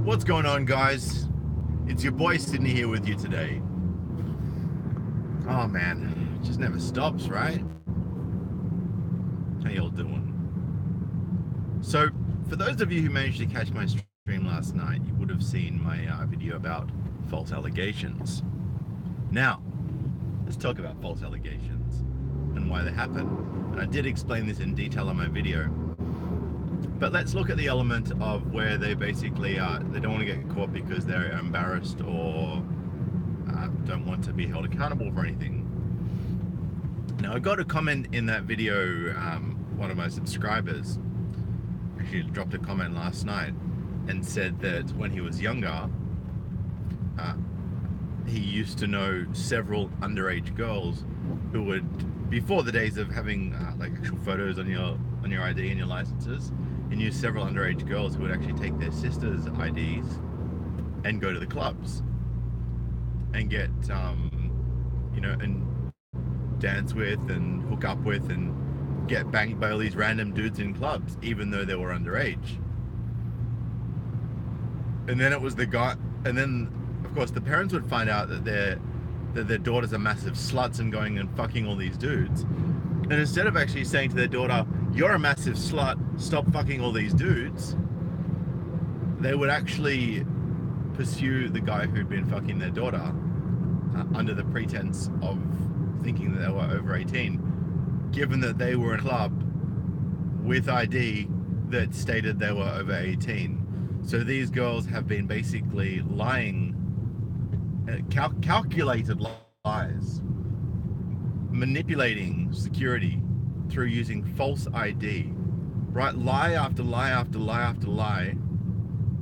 What's going on, guys? It's your boy Sydney here with you today. Oh man, it just never stops, right? How y'all doing? So, for those of you who managed to catch my stream last night, you would have seen my video about false allegations. Now, let's talk about false allegations and why they happen. And I did explain this in detail on my video. But let's look at the element of where they basically they don't want to get caught because they're embarrassed or don't want to be held accountable for anything. Now, I got a comment in that video, one of my subscribers actually dropped a comment last night and said that when he was younger, he used to know several underage girls who would, before the days of having like actual photos on your ID and your licenses, he knew several underage girls who would actually take their sisters' IDs and go to the clubs and get, you know, and dance with and hook up with and get banged by all these random dudes in clubs, even though they were underage. And then it was the guy, and then of course the parents would find out that their daughters are massive sluts and going and fucking all these dudes. And instead of actually saying to their daughter, "You're a massive slut, stop fucking all these dudes," they would actually pursue the guy who'd been fucking their daughter under the pretense of thinking that they were over 18, given that they were in a club with ID that stated they were over 18. So these girls have been basically lying, calculated lies, manipulating security through using false ID, right? Lie after lie after lie after lie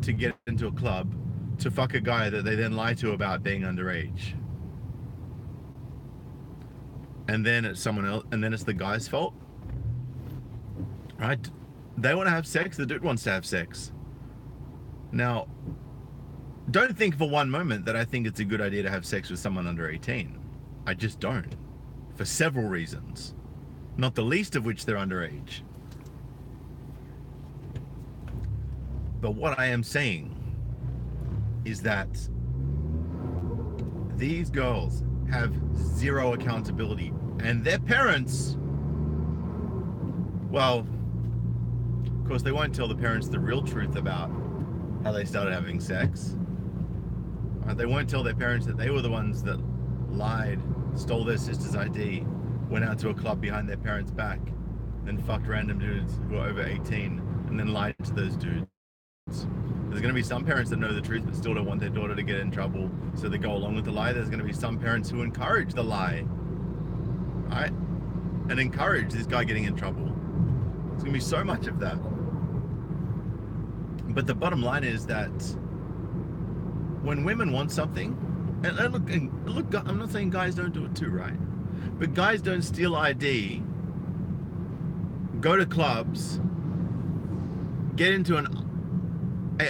to get into a club to fuck a guy that they then lie to about being underage. And then it's someone else, and then it's the guy's fault, right? They want to have sex, the dude wants to have sex. Now, don't think for one moment that I think it's a good idea to have sex with someone under 18. I just don't. For several reasons, not the least of which they're underage. But what I am saying is that these girls have zero accountability, and their parents, well, of course they won't tell the parents the real truth about how they started having sex. They won't tell their parents that they were the ones that lied, stole their sister's ID, went out to a club behind their parents' back, then fucked random dudes who were over 18, and then lied to those dudes. There's going to be some parents that know the truth but still don't want their daughter to get in trouble, so they go along with the lie. There's going to be some parents who encourage the lie, right? And encourage this guy getting in trouble. There's going to be so much of that. But the bottom line is that when women want something, and look, I'm not saying guys don't do it too, right? But guys don't steal ID, go to clubs, get into an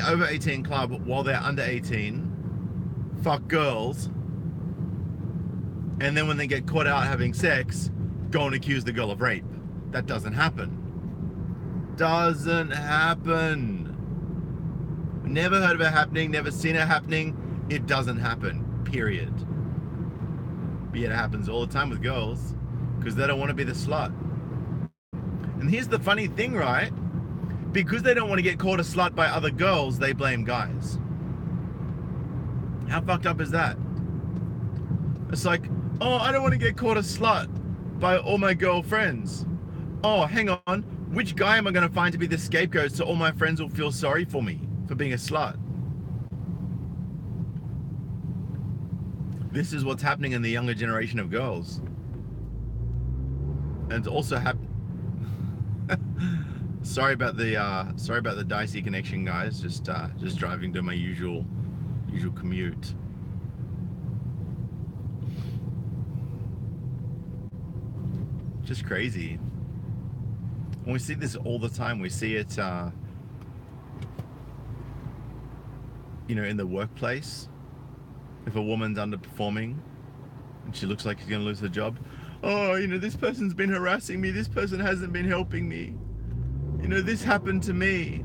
over 18 club while they're under 18, fuck girls, and then when they get caught out having sex, go and accuse the girl of rape. That doesn't happen. Doesn't happen. Never heard of it happening, never seen it happening. It doesn't happen, period. But yet it happens all the time with girls because they don't want to be the slut. And here's the funny thing, right? Because they don't want to get caught a slut by other girls, they blame guys. How fucked up is that? It's like, oh, I don't want to get caught a slut by all my girlfriends. Oh, hang on. Which guy am I going to find to be the scapegoat so all my friends will feel sorry for me for being a slut? This is what's happening in the younger generation of girls. And it's also sorry about the dicey connection, guys. Just driving to my usual commute. Just crazy. And we see this all the time. We see it, you know, in the workplace. If a woman's underperforming and she looks like she's going to lose her job, oh, you know, this person's been harassing me. This person hasn't been helping me. You know, this happened to me.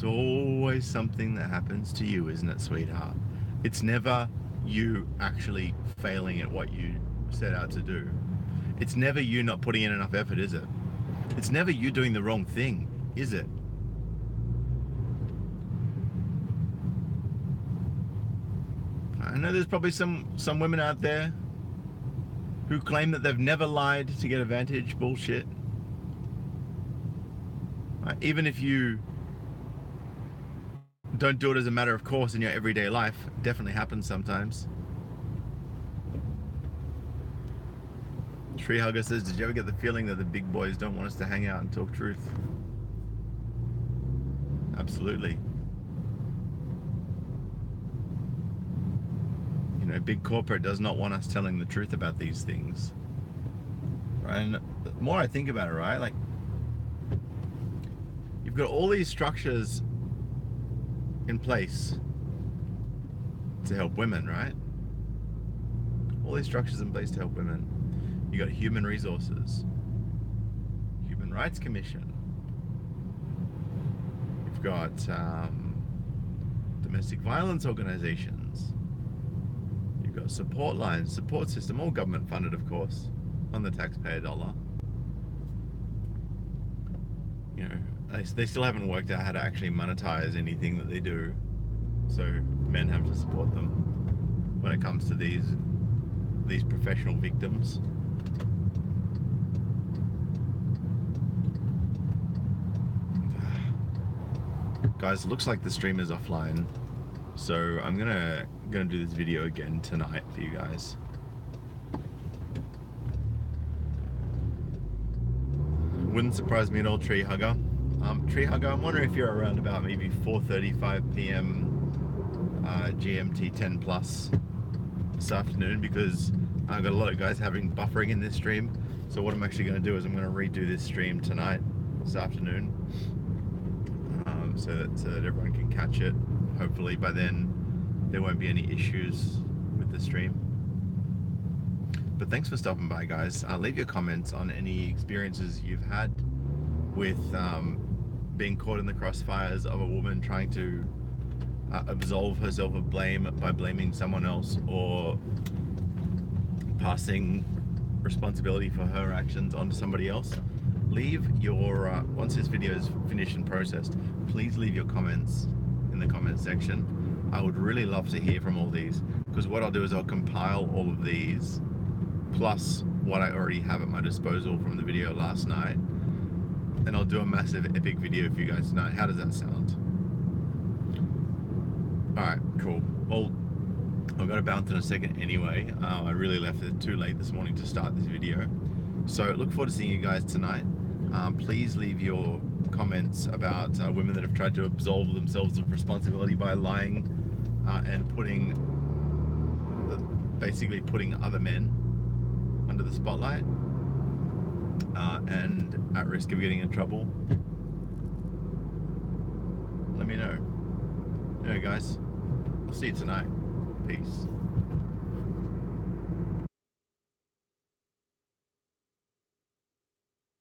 It's always something that happens to you, isn't it, sweetheart? It's never you actually failing at what you set out to do. It's never you not putting in enough effort, is it? It's never you doing the wrong thing, is it? I know there's probably some women out there who claim that they've never lied to get advantage. Bullshit. Even if you don't do it as a matter of course in your everyday life, it definitely happens sometimes. Tree Hugger says, did you ever get the feeling that the big boys don't want us to hang out and talk truth? Absolutely. You know, big corporate does not want us telling the truth about these things. Right? And the more I think about it, right, like, you've got all these structures in place to help women, right? All these structures in place to help women. You got human resources, Human Rights Commission. You've got domestic violence organizations. You've got support lines, support system, all government funded, of course, on the taxpayer dollar. You know, they still haven't worked out how to actually monetize anything that they do, so men have to support them when it comes to these professional victims. Guys, it looks like the stream is offline, so I'm gonna do this video again tonight for you guys. Wouldn't surprise me at all, Tree Hugger. Tree Hugger, I'm wondering if you're around about maybe 4:35 p.m. GMT 10 plus this afternoon, because I've got a lot of guys having buffering in this stream. So what I'm actually going to do is I'm going to redo this stream tonight, this afternoon, so that everyone can catch it. Hopefully by then there won't be any issues with the stream. But thanks for stopping by, guys. Leave your comments on any experiences you've had with being caught in the crossfires of a woman trying to absolve herself of blame by blaming someone else, or passing responsibility for her actions onto somebody else. Leave your, once this video is finished and processed, please leave your comments in the comment section. I would really love to hear from all these, because what I'll do is I'll compile all of these, plus what I already have at my disposal from the video last night, and I'll do a massive epic video for you guys tonight. How does that sound? Alright, cool. Well, I've got to bounce in a second anyway. I really left it too late this morning to start this video. So look forward to seeing you guys tonight. Please leave your comments about women that have tried to absolve themselves of responsibility by lying and basically putting other men under the spotlight and at risk of getting in trouble. Let me know. Anyway, guys, I'll see you tonight. Peace.